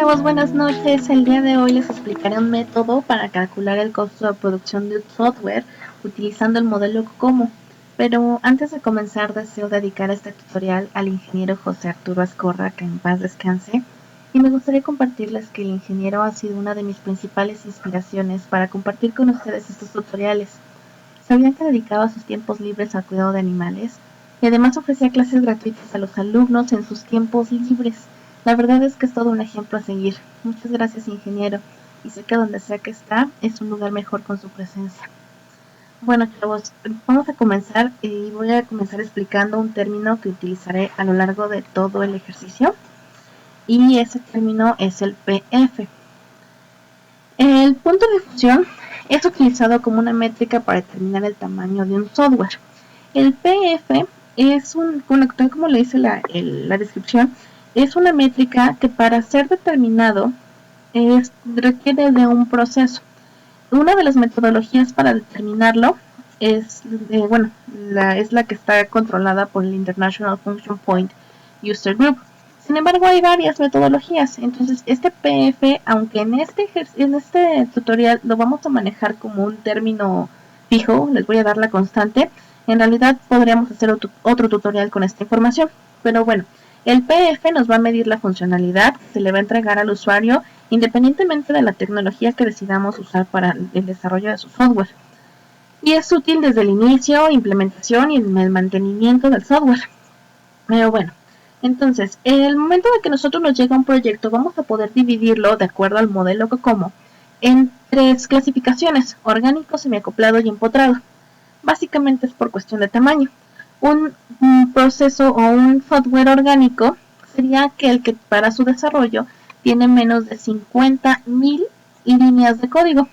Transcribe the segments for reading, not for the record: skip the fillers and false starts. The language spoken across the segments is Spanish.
chavos, buenas noches. El día de hoy les explicaré un método para calcular el costo de producción de un software utilizando el modelo COCOMO. Pero antes de comenzar deseo dedicar este tutorial al ingeniero José Arturo Ascorra, que en paz descanse, y me gustaría compartirles que el ingeniero ha sido una de mis principales inspiraciones para compartir con ustedes estos tutoriales. ¿Sabían que dedicaba sus tiempos libres al cuidado de animales? Y además ofrecía clases gratuitas a los alumnos en sus tiempos libres. La verdad es que es todo un ejemplo a seguir. Muchas gracias, ingeniero. Y sé que donde sea que está, es un lugar mejor con su presencia. Bueno, chavos, vamos a comenzar y voy a comenzar explicando un término que utilizaré a lo largo de todo el ejercicio. Y ese término es el PF. El punto de fusión es utilizado como una métrica para determinar el tamaño de un software. El PF es tal como le dice la descripción, es una métrica que para ser determinado requiere de un proceso. Una de las metodologías para determinarlo es la que está controlada por el International Function Point User Group. Sin embargo, hay varias metodologías. Entonces, este PF, aunque en este tutorial lo vamos a manejar como un término fijo, les voy a dar la constante, en realidad podríamos hacer otro tutorial con esta información. Pero bueno, el PF nos va a medir la funcionalidad que se le va a entregar al usuario independientemente de la tecnología que decidamos usar para el desarrollo de su software. Y es útil desde el inicio, implementación y en el mantenimiento del software. Pero bueno, entonces, en el momento de que nosotros nos llega un proyecto, vamos a poder dividirlo de acuerdo al modelo COCOMO en 3 clasificaciones: orgánico, semiacoplado y empotrado. Básicamente es por cuestión de tamaño. Un proceso o un software orgánico sería aquel que para su desarrollo tiene menos de 50.000 líneas de código.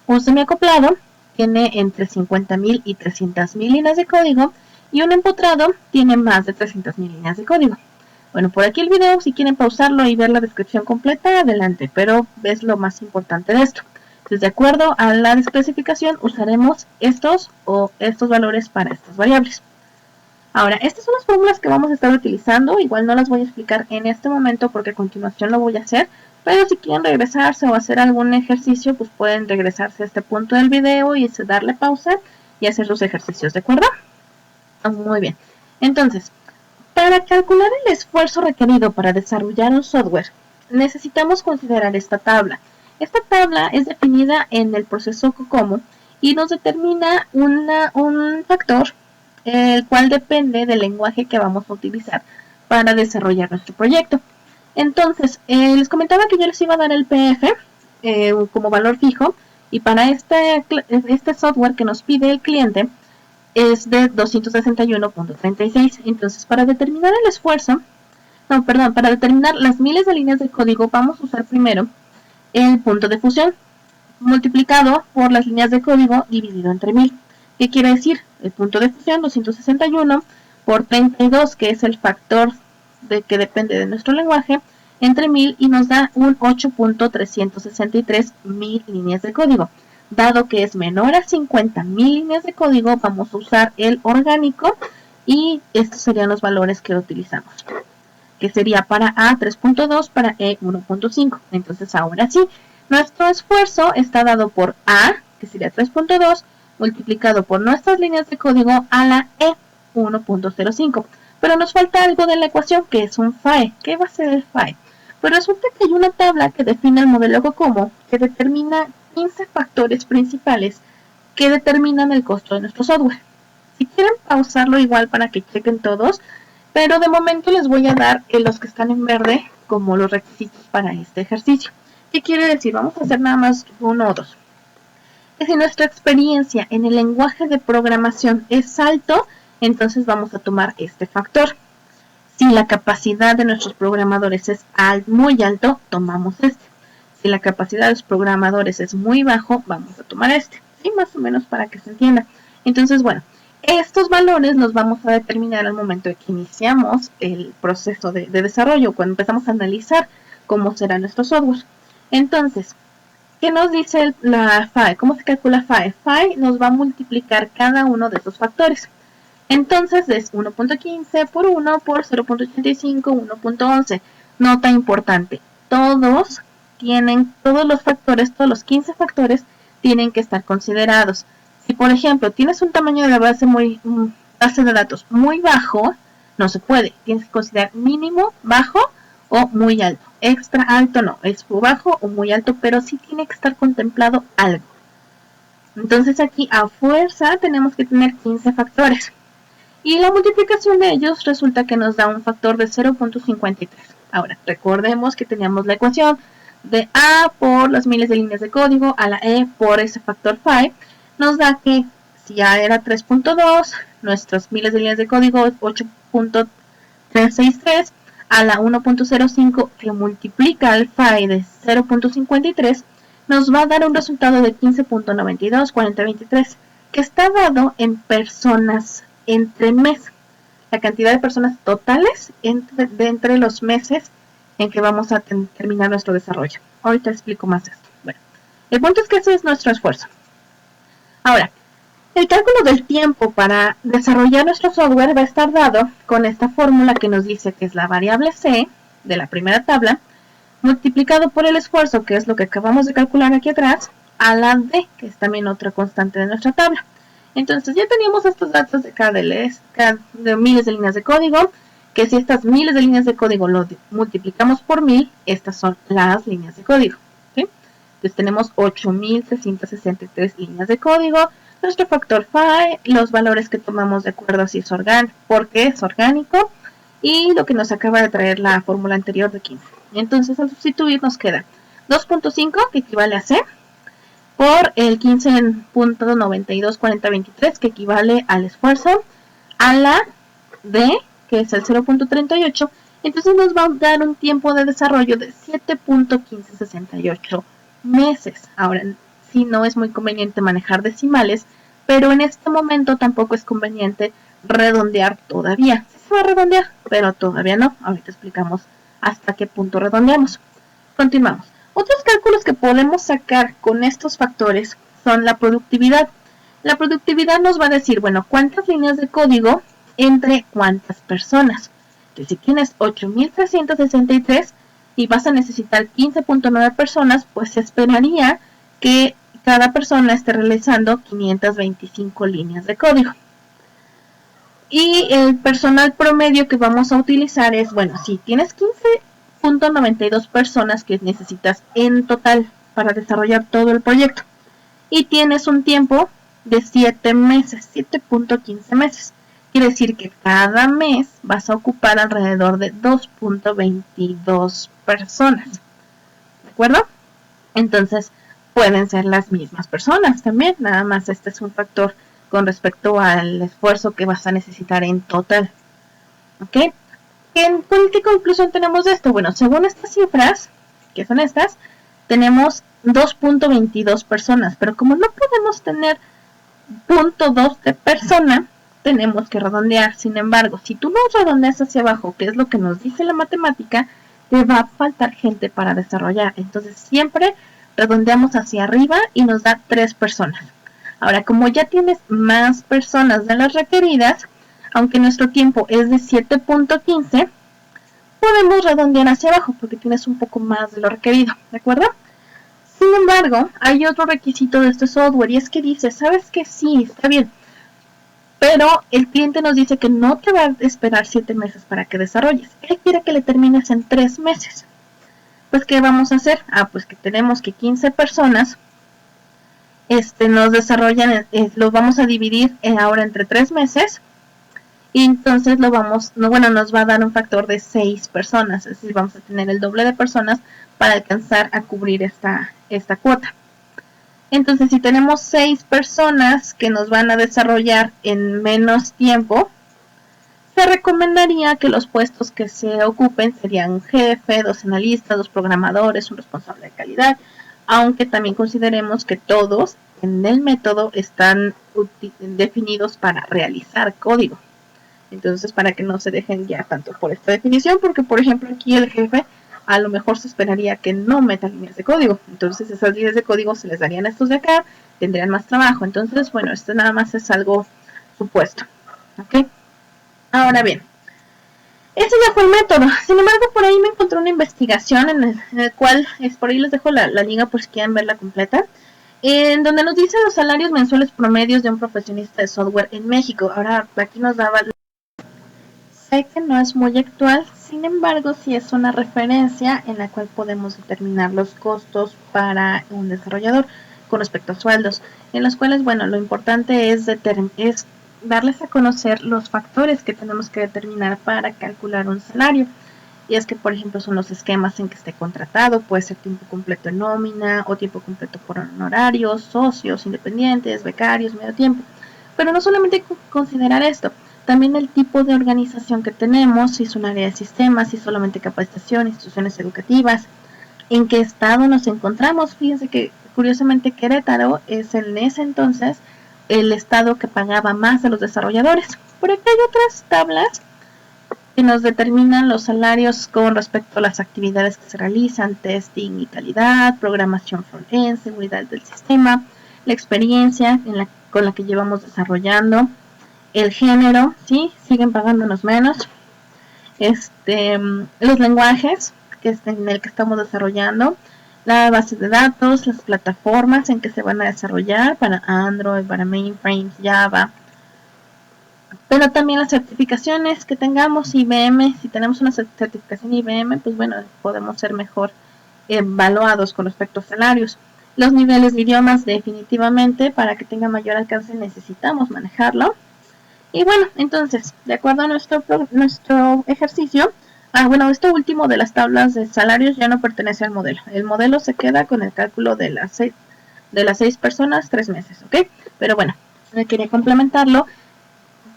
Un semiacoplado tiene entre 50.000 y 300.000 líneas de código, y un empotrado tiene más de 300.000 líneas de código. Bueno, por aquí el video, si quieren pausarlo y ver la descripción completa, adelante, pero es lo más importante de esto. Entonces, de acuerdo a la especificación, usaremos estos valores para estas variables. Ahora, estas son las fórmulas que vamos a estar utilizando. Igual no las voy a explicar en este momento porque a continuación lo voy a hacer, pero si quieren regresarse o hacer algún ejercicio, pues pueden regresarse a este punto del video y darle pausa y hacer sus ejercicios, ¿de acuerdo? Muy bien. Entonces, para calcular el esfuerzo requerido para desarrollar un software, necesitamos considerar esta tabla. Esta tabla es definida en el proceso COCOMO y nos determina un factor, el cual depende del lenguaje que vamos a utilizar para desarrollar nuestro proyecto. Entonces, les comentaba que yo les iba a dar el PF como valor fijo, y para este software que nos pide el cliente es de 261.36. Entonces, para determinar el esfuerzo, para determinar las miles de líneas de código, vamos a usar primero el punto de fusión multiplicado por las líneas de código dividido entre 1000. ¿Qué quiere decir? El punto de fusión, 261 por 32, que es el factor que depende de nuestro lenguaje, entre 1000, y nos da un 8.363 mil líneas de código. Dado que es menor a 50.000 líneas de código, vamos a usar el orgánico, y estos serían los valores que utilizamos, que sería para A 3.2, para E 1.5. Entonces, ahora sí, nuestro esfuerzo está dado por A, que sería 3.2, multiplicado por nuestras líneas de código a la E 1.05. Pero nos falta algo de la ecuación, que es un PHAE. ¿Qué va a ser el PHAE? Pues resulta que hay una tabla que define el modelo COCOMO que determina 15 factores principales que determinan el costo de nuestro software. Si quieren pausarlo igual para que chequen todos, pero de momento les voy a dar los que están en verde como los requisitos para este ejercicio. ¿Qué quiere decir? Vamos a hacer nada más uno o dos. Si nuestra experiencia en el lenguaje de programación es alto, entonces vamos a tomar este factor. Si la capacidad de nuestros programadores es muy alto, tomamos este. Si la capacidad de los programadores es muy bajo, vamos a tomar este. ¿Sí? Más o menos para que se entienda. Entonces, bueno, estos valores los vamos a determinar al momento de que iniciamos el proceso de desarrollo, cuando empezamos a analizar cómo será nuestro software. Entonces, ¿qué nos dice la PHAE? ¿Cómo se calcula PHAE? PHAE nos va a multiplicar cada uno de esos factores. Entonces es 1.15 por 1 por 0.85, 1.11. Nota importante: todos los factores, todos los 15 factores tienen que estar considerados. Si por ejemplo tienes un tamaño de la base de datos muy bajo, no se puede. Tienes que considerar mínimo, bajo o muy alto. Extra alto no, es bajo o muy alto, pero sí tiene que estar contemplado algo. Entonces aquí a fuerza tenemos que tener 15 factores. Y la multiplicación de ellos resulta que nos da un factor de 0.53. Ahora, recordemos que teníamos la ecuación de A por las miles de líneas de código a la E por ese factor phi. Nos da que si A era 3.2, nuestras miles de líneas de código es 8.363, a la 1.05 que multiplica el phi de 0.53, nos va a dar un resultado de 15.924023, que está dado en personas entre mes, la cantidad de personas totales entre los meses en que vamos a terminar nuestro desarrollo. Ahorita explico más esto. Bueno, el punto es que ese es nuestro esfuerzo. Ahora, el cálculo del tiempo para desarrollar nuestro software va a estar dado con esta fórmula que nos dice que es la variable C de la primera tabla, multiplicado por el esfuerzo, que es lo que acabamos de calcular aquí atrás, a la D, que es también otra constante de nuestra tabla. Entonces ya teníamos estos datos de de miles de líneas de código, que si estas miles de líneas de código lo multiplicamos por 1000, estas son las líneas de código. ¿Sí? Entonces tenemos 8363 líneas de código, nuestro factor phi, los valores que tomamos de acuerdo a si es orgánico, porque es orgánico, y lo que nos acaba de traer la fórmula anterior de 15. Entonces al sustituir nos queda 2.5, que equivale a C, por el 15.924023, que equivale al esfuerzo, a la D, que es el 0.38, entonces nos va a dar un tiempo de desarrollo de 7.1568 meses. Ahora, sí, no es muy conveniente manejar decimales, pero en este momento tampoco es conveniente redondear todavía. Sí se va a redondear, pero todavía no. Ahorita explicamos hasta qué punto redondeamos. Continuamos. Otros cálculos que podemos sacar con estos factores son la productividad. La productividad nos va a decir, bueno, cuántas líneas de código entre cuántas personas. Entonces, si tienes 8.363 y vas a necesitar 15.9 personas, pues se esperaría que cada persona esté realizando 525 líneas de código. Y el personal promedio que vamos a utilizar es, bueno, si tienes 15.92 personas que necesitas en total para desarrollar todo el proyecto y tienes un tiempo de 7 meses, 7.15 meses. Quiere decir que cada mes vas a ocupar alrededor de 2.22 personas. ¿De acuerdo? Entonces, pueden ser las mismas personas también, nada más este es un factor con respecto al esfuerzo que vas a necesitar en total. ¿Ok? ¿Qué conclusión tenemos de esto? Bueno, según estas cifras, que son estas, tenemos 2.22 personas, pero como no podemos tener 0.2 de persona, tenemos que redondear. Sin embargo, si tú no redondeas hacia abajo, que es lo que nos dice la matemática, te va a faltar gente para desarrollar. Entonces siempre redondeamos hacia arriba y nos da 3 personas. Ahora, como ya tienes más personas de las requeridas, aunque nuestro tiempo es de 7.15, podemos redondear hacia abajo porque tienes un poco más de lo requerido, ¿de acuerdo? Sin embargo, hay otro requisito de este software y es que dice, ¿sabes qué? Sí, está bien, pero el cliente nos dice que no te va a esperar 7 meses para que desarrolles. Él quiere que le termines en 3 meses. Pues, ¿qué vamos a hacer? Pues que tenemos que 15 personas nos desarrollan, los vamos a dividir ahora entre 3 meses y entonces nos va a dar un factor de 6 personas, es decir, vamos a tener el doble de personas para alcanzar a cubrir esta cuota. Entonces, si tenemos 6 personas que nos van a desarrollar en menos tiempo, se recomendaría que los puestos que se ocupen serían un jefe, 2 analistas, 2 programadores, un responsable de calidad, aunque también consideremos que todos en el método están definidos para realizar código. Entonces, para que no se dejen guiar tanto por esta definición, porque por ejemplo aquí el jefe a lo mejor se esperaría que no metan líneas de código. Entonces esas líneas de código se les darían a estos de acá, tendrían más trabajo. Entonces, bueno, esto nada más es algo supuesto. ¿Ok? Ahora bien, Ese ya fue el método. Sin embargo, por ahí me encontré una investigación en el cual, por ahí les dejo la liga por si quieren verla completa, en donde nos dicen los salarios mensuales promedios de un profesionista de software en México. Ahora, aquí nos daba... Sé que no es muy actual, sin embargo, sí es una referencia en la cual podemos determinar los costos para un desarrollador con respecto a sueldos, en los cuales, bueno, lo importante es darles a conocer los factores que tenemos que determinar para calcular un salario. Y es que, por ejemplo, son los esquemas en que esté contratado, puede ser tiempo completo en nómina o tiempo completo por honorarios, socios, independientes, becarios, medio tiempo. Pero no solamente considerar esto, también el tipo de organización que tenemos, si es un área de sistemas, si es solamente capacitación, instituciones educativas, en qué estado nos encontramos. Fíjense que curiosamente Querétaro es en ese entonces el estado que pagaba más a los desarrolladores. Por aquí hay otras tablas que nos determinan los salarios con respecto a las actividades que se realizan, testing y calidad, programación front-end, seguridad del sistema, la experiencia con la que llevamos desarrollando, el género, sí, siguen pagándonos menos, los lenguajes en el que estamos desarrollando, la base de datos, las plataformas en que se van a desarrollar para Android, para mainframes, Java, pero también las certificaciones que tengamos. IBM, si tenemos una certificación IBM, pues bueno, podemos ser mejor evaluados con respecto a salarios. Los niveles de idiomas, definitivamente, para que tenga mayor alcance necesitamos manejarlo. Y bueno, entonces, de acuerdo a nuestro ejercicio, bueno, esto último de las tablas de salarios ya no pertenece al modelo. El modelo se queda con el cálculo de las 6 personas, 3 meses, ¿ok? Pero bueno, quería complementarlo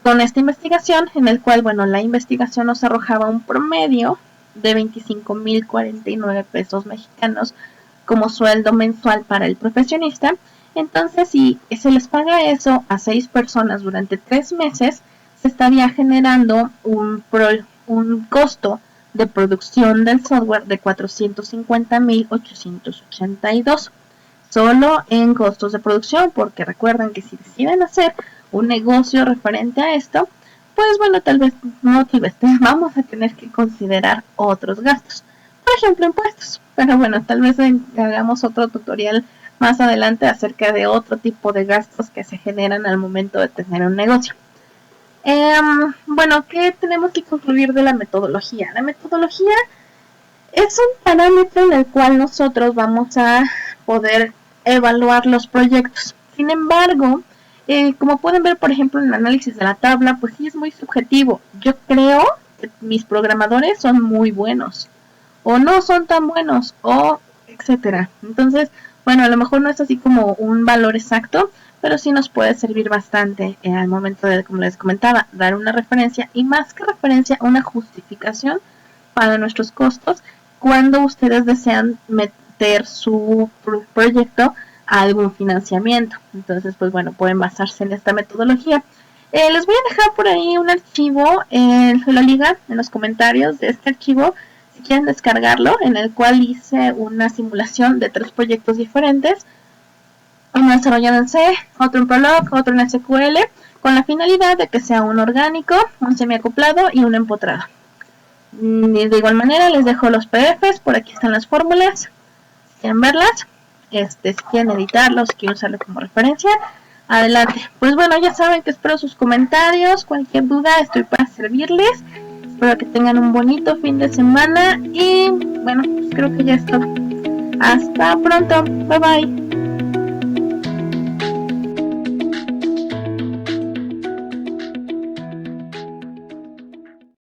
con esta investigación, en el cual, bueno, la investigación nos arrojaba un promedio de 25,049 pesos mexicanos como sueldo mensual para el profesionista. Entonces, si se les paga eso a 6 personas durante 3 meses, se estaría generando un costo de producción del software de 450,882 solo en costos de producción, porque recuerden que si deciden hacer un negocio referente a esto, pues bueno, vamos a tener que considerar otros gastos, por ejemplo, impuestos. Pero bueno, tal vez hagamos otro tutorial más adelante acerca de otro tipo de gastos que se generan al momento de tener un negocio. Bueno, ¿qué tenemos que concluir de la metodología? La metodología es un parámetro en el cual nosotros vamos a poder evaluar los proyectos. Sin embargo, como pueden ver, por ejemplo, en el análisis de la tabla, pues sí es muy subjetivo. Yo creo que mis programadores son muy buenos, o no son tan buenos, o etcétera. Entonces, bueno, a lo mejor no es así como un valor exacto, pero sí nos puede servir bastante al momento de, como les comentaba, dar una referencia, y más que referencia, una justificación para nuestros costos cuando ustedes desean meter su proyecto a algún financiamiento. Entonces, pues bueno, pueden basarse en esta metodología. Les voy a dejar por ahí un archivo en la liga, en los comentarios de este archivo, si quieren descargarlo, en el cual hice una simulación de 3 proyectos diferentes, uno desarrollado en C, otro en Prolog, otro en SQL, con la finalidad de que sea un orgánico, un semiacoplado y un empotrado. De igual manera les dejo los PDFs, por aquí están las fórmulas, si quieren verlas, si quieren editarlos, si quieren usarlo como referencia, adelante. Pues bueno, ya saben que espero sus comentarios, cualquier duda estoy para servirles. Espero que tengan un bonito fin de semana y bueno, pues creo que ya es todo. Hasta pronto, bye bye.